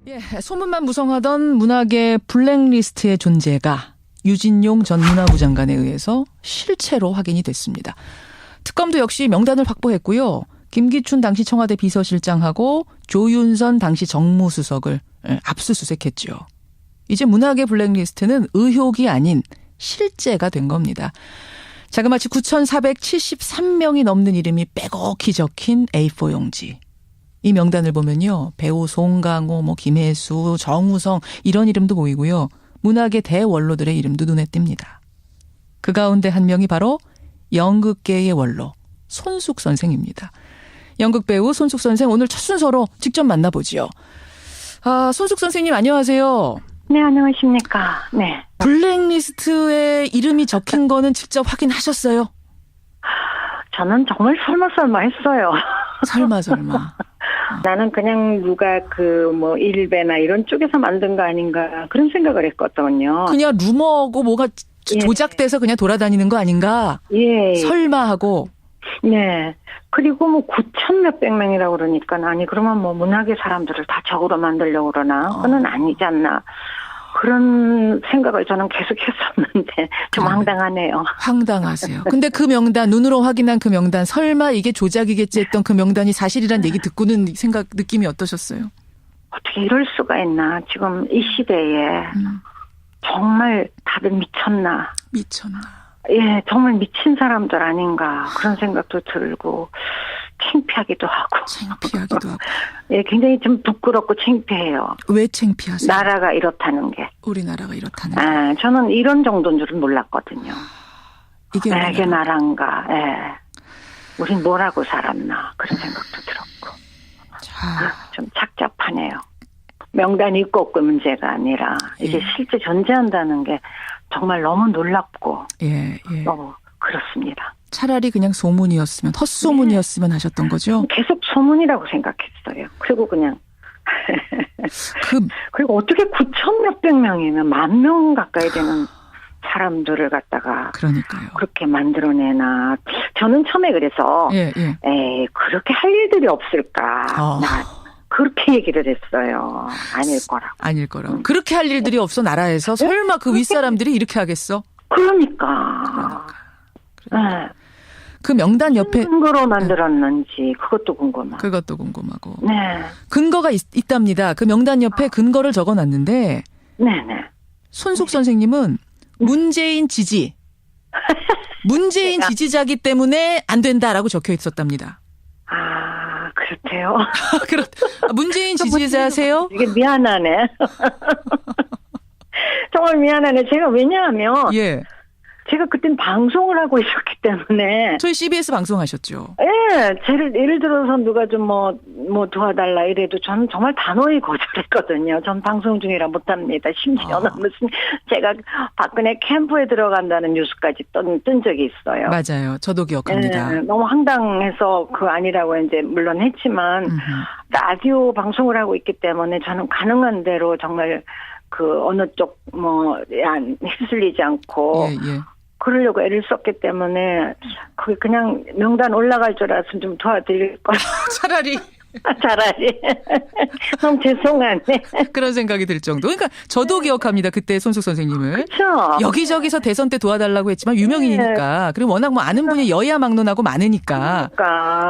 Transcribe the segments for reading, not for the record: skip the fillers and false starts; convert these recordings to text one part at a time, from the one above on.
예, 소문만 무성하던 문학의 블랙리스트의 존재가 유진용 전 문화부 장관에 의해서 실체로 확인이 됐습니다. 특검도 역시 명단을 확보했고요. 김기춘 당시 청와대 비서실장하고 조윤선 당시 정무수석을 압수수색했죠. 이제 문학의 블랙리스트는 의혹이 아닌 실제가 된 겁니다. 자그마치 9,473명이 넘는 이름이 빼곡히 적힌 A4 용지. 이 명단을 보면요. 배우 송강호, 김혜수, 정우성 이런 이름도 보이고요. 문학의 대원로들의 이름도 눈에 띕니다. 그 가운데 한 명이 바로 연극계의 원로 손숙 선생입니다. 연극 배우 손숙 선생 오늘 첫 순서로 직접 만나보지요. 손숙 선생님 안녕하세요. 네, 안녕하십니까. 네. 블랙리스트에 이름이 적힌 거는 직접 확인하셨어요? 저는 정말 설마 했어요. 설마. 나는 그냥 누가 일베나 이런 쪽에서 만든 거 아닌가 그런 생각을 했거든요. 그냥 루머고 뭐가 조작돼서 그냥 돌아다니는 거 아닌가? 예. 설마 하고. 네. 그리고 9천 몇백 명이라고 그러니까 아니 그러면 문학의 사람들을 다 적으로 만들려고 그러나? 그건 아니지 않나. 그런 생각을 저는 계속 했었는데 좀 황당하네요. 황당하세요. 근데 그 명단, 눈으로 확인한 그 명단, 설마 이게 조작이겠지 했던 그 명단이 사실이란 얘기 듣고는 느낌이 어떠셨어요? 어떻게 이럴 수가 있나. 지금 이 시대에 정말 다들 미쳤나. 예, 정말 미친 사람들 아닌가 그런 생각도 들고 창피하기도 하고. 예, 굉장히 좀 부끄럽고 창피해요. 왜 창피하세요? 나라가 이렇다는 게. 우리나라가 이렇다는 게. 저는 이런 정도인 줄은 몰랐거든요. 이게 나라인가. 예. 우린 뭐라고 살았나 그런 생각도 들었고. 좀 착잡하네요. 명단이 있고 없고 문제가 아니라 이게 실제 존재한다는 게 정말 너무 놀랍고 너무 그렇습니다. 차라리 그냥 소문이었으면 헛소문이었으면 하셨던 거죠? 계속 소문이라고 생각했어요. 그리고 그냥 그리고 어떻게 9천 몇백 명이면 10,000명 가까이 되는 사람들을 갖다가 그러니까요. 그렇게 만들어내나. 저는 처음에 그래서 에이 그렇게 할 일들이 없을까. 그렇게 얘기를 했어요. 아닐 거라고. 그렇게 할 일들이 없어 나라에서 설마 그 윗사람들이 이렇게 하겠어? 그러니까. 네. 그 명단 옆에 근거로 만들었는지 그것도 궁금하고. 네. 근거가 있답니다. 그 명단 옆에 근거를 적어놨는데. 네네. 손숙 선생님은 문재인 지지자기 때문에 안 된다라고 적혀 있었답니다. 그렇대요. 문재인 지지자세요? 이게 미안하네. 정말 미안하네. 제가 왜냐하면 제가 그땐 방송을 하고 있었기 때문에. 저희 CBS 방송하셨죠? 예. 예를 들어서 누가 좀 도와달라 이래도 저는 정말 단호히 거절했거든요. 전 방송 중이라 못합니다. 심지어는 무슨 제가 박근혜 캠프에 들어간다는 뉴스까지 뜬 적이 있어요. 맞아요. 저도 기억합니다. 예, 너무 황당해서 아니라고 이제 물론 했지만 라디오 방송을 하고 있기 때문에 저는 가능한 대로 정말 어느 쪽 휩쓸리지 않고 그러려고 애를 썼기 때문에 그게 그냥 명단 올라갈 줄 알았으면 좀 도와드릴 걸. 차라리. 너무 죄송하네. 그런 생각이 들 정도. 그러니까 저도 기억합니다. 그때 손숙 선생님을. 그렇죠. 여기저기서 대선 때 도와달라고 했지만 유명인이니까. 그리고 워낙 아는 분이 여야 막론하고 많으니까.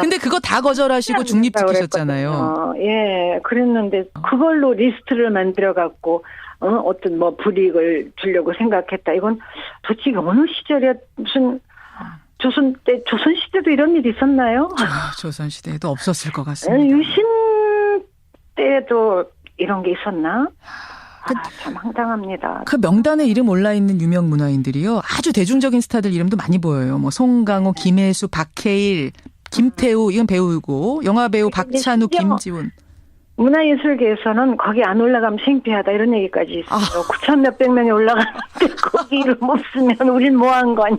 근데 그거 다 거절하시고 중립 지키셨잖아요. 예, 그랬는데 그걸로 리스트를 만들어갖고 어떤 불이익을 주려고 생각했다. 이건 도대체 어느 시절에 무슨 조선 시대도 이런 일이 있었나요? 조선 시대에도 없었을 것 같습니다. 유신 때도 이런 게 있었나? 참 황당합니다. 그 명단에 이름 올라있는 유명 문화인들이요. 아주 대중적인 스타들 이름도 많이 보여요. 송강호, 김혜수, 박해일, 김태우, 이건 배우고, 영화배우 박찬욱, 김지훈. 문화예술계에서는 거기 안 올라가면 창피하다 이런 얘기까지 있어요. 9천 몇백 명이 올라가는데 거기 이름 없으면 우린 뭐 한 거냐.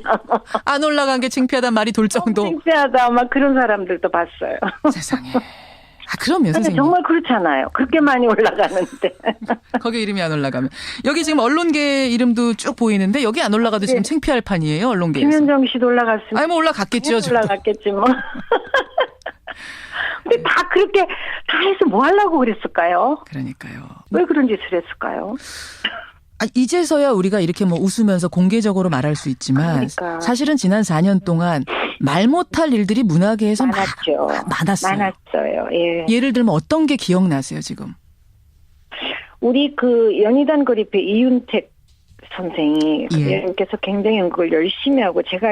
안 올라간 게 창피하단 말이 돌 정도. 창피하다 막 그런 사람들도 봤어요. 세상에. 그럼요 선생님. 정말 그렇잖아요. 그렇게 많이 올라가는데. 거기 이름이 안 올라가면. 여기 지금 언론계 이름도 쭉 보이는데 여기 안 올라가도 지금 창피할 판이에요. 언론계에서. 김현정 씨도 올라갔으면. 올라갔겠죠. 올라갔겠지 뭐. 근데 다 그렇게 다 해서 뭐 하려고 그랬을까요? 그러니까요. 왜 그런 짓을 했을까요? 이제서야 우리가 이렇게 뭐 웃으면서 공개적으로 말할 수 있지만 그러니까. 사실은 지난 4년 동안 말 못할 일들이 문화계에서 많았죠. 많았어요. 많았어요. 예. 예를 들면 어떤 게 기억나세요 지금? 우리 그 연희단 그리페 이윤택 선생이 예. 선생님께서 굉장히 연극을 열심히 하고 제가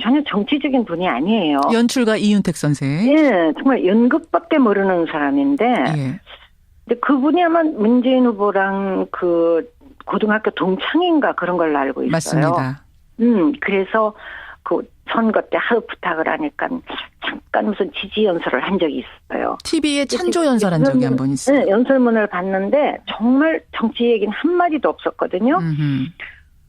전혀 정치적인 분이 아니에요. 연출가 이윤택 선생. 예, 정말 연극밖에 모르는 사람인데 예. 근데 그분이 아마 문재인 후보랑 그 고등학교 동창인가 그런 걸로 알고 있어요. 맞습니다. 그래서 그 선거 때 하루 부탁을 하니까 잠깐 무슨 지지 연설을 한 적이 있어요. TV에 찬조 연설한 적이 한 번 있어요. 네, 연설문을 봤는데 정말 정치 얘기는 한마디도 없었거든요.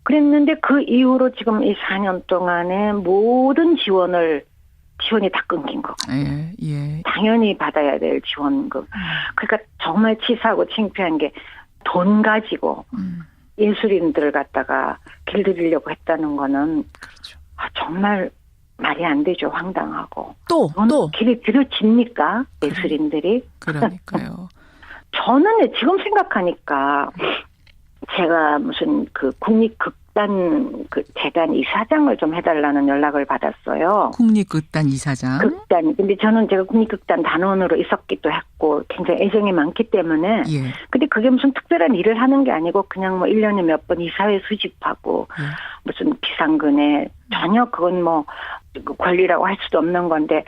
그랬는데 그 이후로 지금 이 4년 동안에 모든 지원이 다 끊긴 거. 예, 예. 당연히 받아야 될 지원금. 그러니까 정말 치사하고 창피한 게 돈 가지고 예술인들을 갖다가 길들이려고 했다는 거는 그렇죠. 정말 말이 안 되죠. 황당하고. 또 길이 들여집니까? 예술인들이? 그러니까요. 저는 지금 생각하니까 제가 무슨 그 국립극단 그 재단 이사장을 좀 해달라는 연락을 받았어요. 국립극단 이사장. 극단. 근데 저는 제가 국립극단 단원으로 있었기도 했고 굉장히 애정이 많기 때문에. 예. 근데 그게 무슨 특별한 일을 하는 게 아니고 그냥 뭐 1년에 몇 번 이사회 수집하고 예. 무슨 비상근에 전혀 그건 뭐 권리라고 할 수도 없는 건데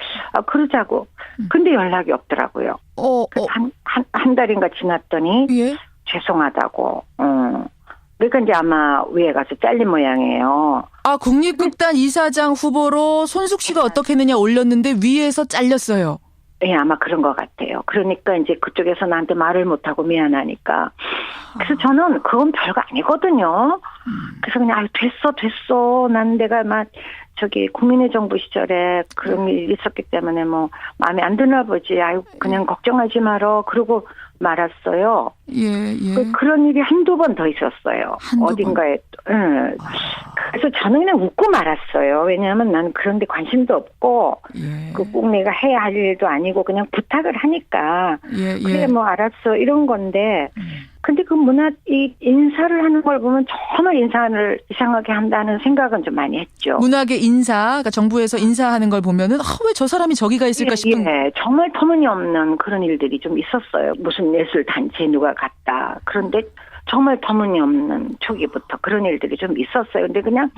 그러자고. 근데 연락이 없더라고요. 한 달인가 지났더니 예. 죄송하다고. 그러니까 이제 아마 위에 가서 잘린 모양이에요. 국립극단 이사장 후보로 손숙 씨가 어떻게 했느냐 올렸는데 위에서 잘렸어요. 예, 아마 그런 것 같아요. 그러니까 이제 그쪽에서 나한테 말을 못하고 미안하니까. 그래서 저는 그건 별거 아니거든요. 그래서 그냥 됐어. 난 내가 막 국민의 정부 시절에 그런 일이 있었기 때문에 뭐 마음에 안 드나 보지. 그냥 걱정하지 말어. 그러고 말았어요. 예. 그런 일이 한두 번 더 있었어요. 어딘가에. 그래서 저는 그냥 웃고 말았어요. 왜냐하면 나는 그런 데 관심도 없고 예. 꼭 내가 해야 할 일도 아니고 그냥 부탁을 하니까 예. 그래 뭐 알았어 이런 건데 근데 그 이 인사를 하는 걸 보면 정말 인사를 이상하게 한다는 생각은 좀 많이 했죠. 문학의 인사, 그러니까 정부에서 인사하는 걸 보면은 왜 저 사람이 저기가 있을까 싶은. 예, 정말 터무니없는 그런 일들이 좀 있었어요. 무슨 예술 단체에 누가 갔다. 그런데 정말 터무니없는 초기부터 그런 일들이 좀 있었어요. 근데 그냥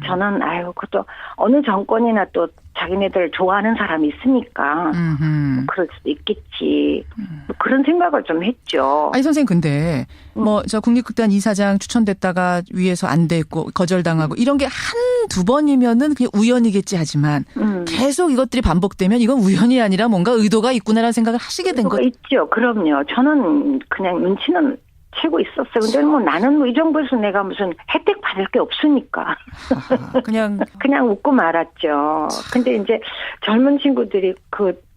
저는 그것도 어느 정권이나 또 자기네들 좋아하는 사람이 있으니까 뭐 그럴 수도 있겠지. 뭐 그런 생각을 좀 했죠. 아니 선생님 근데 저 국립극단 이사장 추천됐다가 위에서 안 됐고 거절당하고 이런 게 한두 번이면은 그냥 우연이겠지 하지만 계속 이것들이 반복되면 이건 우연이 아니라 뭔가 의도가 있구나라는 생각을 하시게 된 거죠. 있죠. 그럼요. 저는 그냥 눈치는 채고 있었어요. 근데 뭐 나는 이 정부에서 내가 무슨 혜택 받을 게 없으니까. 그냥 웃고 말았죠. 근데 이제 젊은 친구들이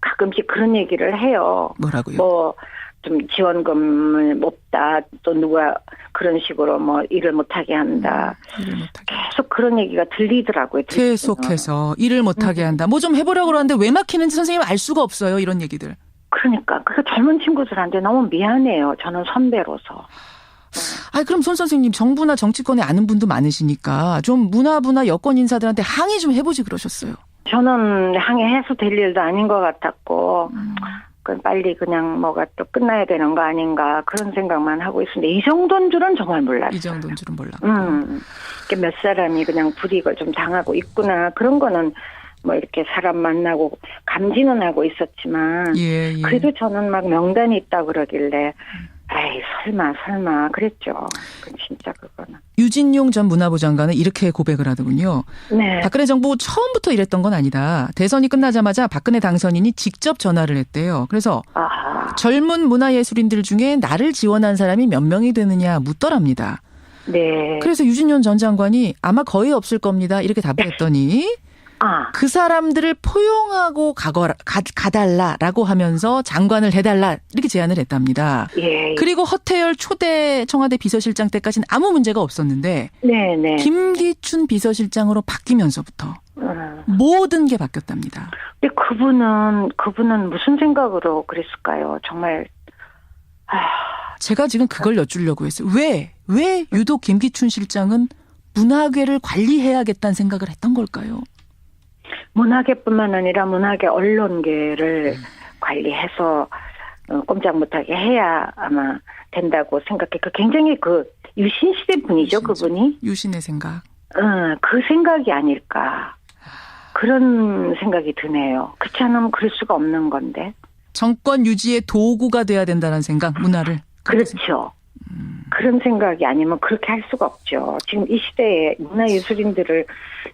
가끔씩 그런 얘기를 해요. 뭐라고요? 좀 지원금을 없다. 또 누가 그런 식으로 일을 못하게 한다. 계속 그런 얘기가 들리더라고요. 계속해서 일을 못하게 한다. 뭐 좀 해보려고 그러는데 왜 막히는지 선생님 알 수가 없어요. 이런 얘기들. 그러니까 젊은 친구들한테 너무 미안해요. 저는 선배로서. 그럼 손 선생님 정부나 정치권에 아는 분도 많으시니까 좀 문화부나 여권 인사들한테 항의 좀 해보지 그러셨어요. 저는 항의해서 될 일도 아닌 것 같았고 빨리 그냥 뭐가 또 끝나야 되는 거 아닌가 그런 생각만 하고 있었는데 이 정도인 줄은 정말 몰랐어요. 이 정도인 줄은 몰랐고. 몇 사람이 그냥 불이익을 좀 당하고 있구나. 그런 거는 이렇게 사람 만나고 감지는 하고 있었지만 그래도 저는 막 명단이 있다고 그러길래 설마 그랬죠. 진짜 그거는. 유진용 전 문화부 장관은 이렇게 고백을 하더군요. 네. 박근혜 정부 처음부터 이랬던 건 아니다. 대선이 끝나자마자 박근혜 당선인이 직접 전화를 했대요. 그래서 젊은 문화예술인들 중에 나를 지원한 사람이 몇 명이 되느냐 묻더랍니다. 네. 그래서 유진용 전 장관이 아마 거의 없을 겁니다. 이렇게 답을 했더니 그 사람들을 포용하고 가달라라고 하면서 장관을 해달라 이렇게 제안을 했답니다. 예. 그리고 허태열 초대 청와대 비서실장 때까지는 아무 문제가 없었는데 네네. 김기춘 비서실장으로 바뀌면서부터 모든 게 바뀌었답니다. 근데 그분은 무슨 생각으로 그랬을까요? 정말. 제가 지금 그걸 여쭈려고 했어요. 왜 유독 김기춘 실장은 문화계를 관리해야겠다는 생각을 했던 걸까요? 문화계뿐만 아니라 문화계 언론계를 관리해서 꼼짝 못하게 해야 아마 된다고 생각해. 굉장히 유신시대 분이죠, 그분이. 유신의 생각. 그 생각이 아닐까. 그런 생각이 드네요. 그렇지 않으면 그럴 수가 없는 건데. 정권 유지의 도구가 돼야 된다는 생각, 문화를. 그렇죠. 그런 생각이 아니면 그렇게 할 수가 없죠. 지금 이 시대에 문화예술인들을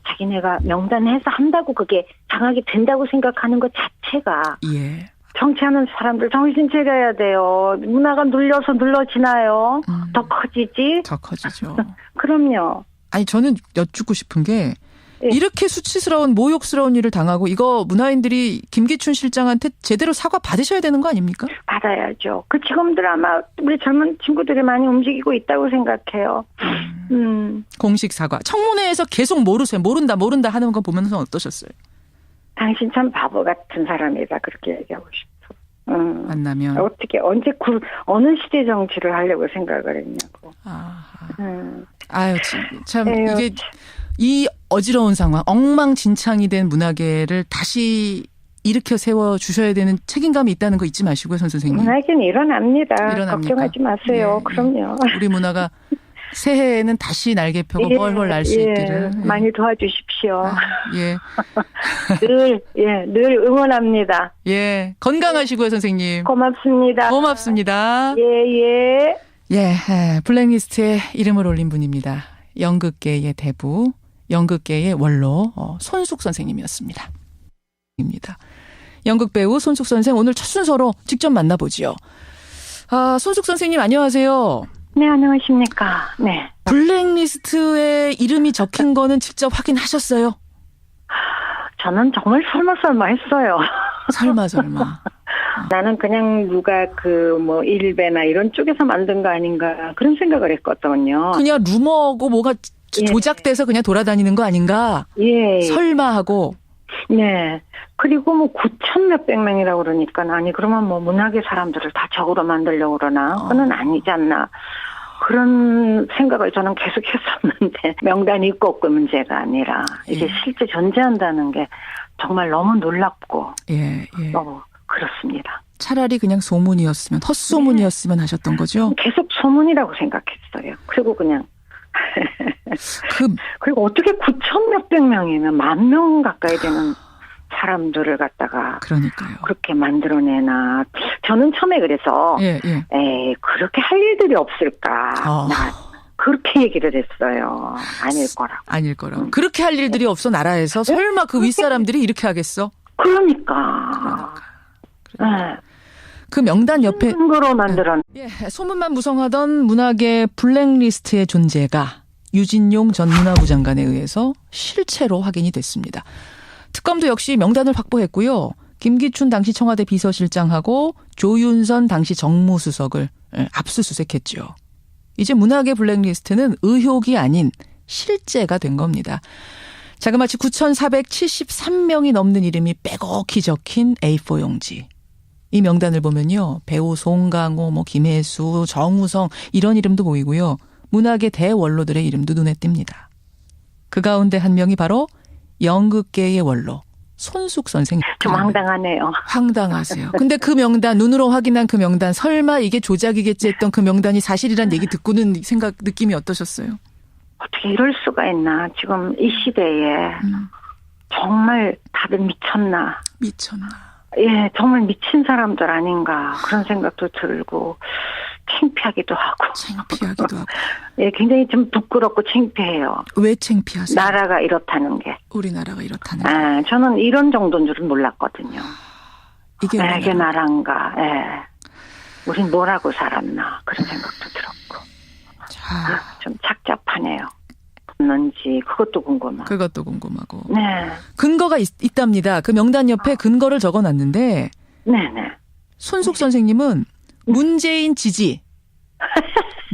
자기네가 명단해서 한다고 그게 장악이 된다고 생각하는 것 자체가 예. 정치하는 사람들 정신 차려야 돼요. 문화가 눌러지나요? 더 커지지? 더 커지죠. 그럼요. 아니 저는 여쭙고 싶은 게 예. 이렇게 수치스러운 모욕스러운 일을 당하고 이거 문화인들이 김기춘 실장한테 제대로 사과 받으셔야 되는 거 아닙니까? 받아야죠. 지금들 아마 우리 젊은 친구들이 많이 움직이고 있다고 생각해요. 공식 사과. 청문회에서 계속 모른다 하는 거 보면서 어떠셨어요? 당신 참 바보 같은 사람이다 그렇게 얘기하고 싶어. 만나면 어떻게 언제 어느 시대 정치를 하려고 생각을 했냐고. 아유 참 이게 이 어지러운 상황, 엉망진창이 된 문화계를 다시 일으켜 세워 주셔야 되는 책임감이 있다는 거 잊지 마시고요, 선 선생님. 문화계는 일어납니다. 일어납니까? 걱정하지 마세요. 네, 그럼요. 우리 문화가 새해에는 다시 날개 펴고 훨훨 날 수 있기를. 많이 도와주십시오. 예. 늘 응원합니다. 예. 건강하시고요, 선생님. 고맙습니다. 고맙습니다. 예. 예, 블랙리스트에 이름을 올린 분입니다. 연극계의 대부, 연극계의 원로 손숙 선생님이었습니다. 연극 배우 손숙 선생 오늘 첫 순서로 직접 만나보지요. 손숙 선생님 안녕하세요. 네, 안녕하십니까. 네. 블랙리스트에 이름이 적힌 거는 직접 확인하셨어요? 저는 정말 설마 했어요. 설마. 나는 그냥 누가 일베나 이런 쪽에서 만든 거 아닌가 그런 생각을 했거든요. 그냥 루머고 뭐가 조작돼서 그냥 돌아다니는 거 아닌가? 예. 설마 하고. 네. 그리고 9천 몇백 명이라고 그러니까 아니 그러면 문화계 사람들을 다 적으로 만들려고 그러나 그건 아니지 않나. 그런 생각을 저는 계속 했었는데 명단이 있고 없고 문제가 아니라 이게 실제 존재한다는 게 정말 너무 놀랍고 너무 그렇습니다. 차라리 그냥 소문이었으면 헛소문이었으면 하셨던 거죠? 계속 소문이라고 생각했어요. 그리고 그냥 그리고 어떻게 9천 몇백 명이면 10,000명 가까이 되는 사람들을 갖다가 그러니까요. 그렇게 만들어내나. 저는 처음에 그래서 그렇게 할 일들이 없을까. 나 그렇게 얘기를 했어요. 아닐 거라고. 그렇게 할 일들이 없어 나라에서 설마 그 윗사람들이 이렇게 하겠어? 그러니까. 그 명단 옆에 근거로 만들었. 소문만 무성하던 문화계 블랙리스트의 존재가 유진용 전 문화부 장관에 의해서 실체로 확인이 됐습니다. 특검도 역시 명단을 확보했고요. 김기춘 당시 청와대 비서실장하고 조윤선 당시 정무수석을 압수수색했죠. 이제 문화계 블랙리스트는 의혹이 아닌 실제가 된 겁니다. 자그마치 9,473명이 넘는 이름이 빼곡히 적힌 A4 용지. 이 명단을 보면요. 배우 송강호, 김혜수, 정우성 이런 이름도 보이고요. 문화계 대원로들의 이름도 눈에 띕니다. 그 가운데 한 명이 바로 연극계의 원로 손숙 선생. 좀 황당하네요. 황당하세요. 근데 그 명단, 눈으로 확인한 그 명단, 설마 이게 조작이겠지 했던 그 명단이 사실이란 얘기 듣고는 느낌이 어떠셨어요? 어떻게 이럴 수가 있나. 지금 이 시대에 정말 다들 미쳤나. 예, 정말 미친 사람들 아닌가 그런 생각도 들고 창피하기도 하고. 예, 굉장히 좀 부끄럽고 창피해요. 왜 창피하세요? 나라가 이렇다는 게. 우리나라가 이렇다는 게. 저는 이런 정도인 줄은 몰랐거든요. 이게 나라인가. 우린 뭐라고 살았나 그런 생각도 들었고. 좀 착잡하네요. 있었는지 그것도 궁금하고. 그것도 궁금하고. 네. 근거가 있답니다. 그 명단 옆에 근거를 적어놨는데 네네. 손숙 선생님은 문재인 지지.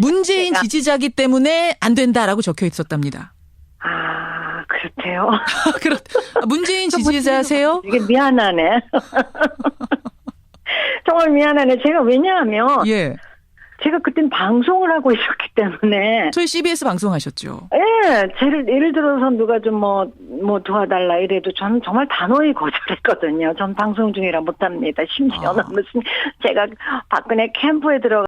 문재인 지지자기 때문에 안 된다라고 적혀 있었답니다. 아, 그렇대요. 문재인 지지자세요? 이게 미안하네. 정말 미안하네. 제가 왜냐하면 예. 제가 그땐 방송을 하고 있었기 때문에. 저희 CBS 방송하셨죠. 예, 예를 들어서 누가 좀 뭐 도와달라 이래도 저는 정말 단호히 거절했거든요. 전 방송 중이라 못합니다. 심지어는 무슨 제가 박근혜 캠프에 들어가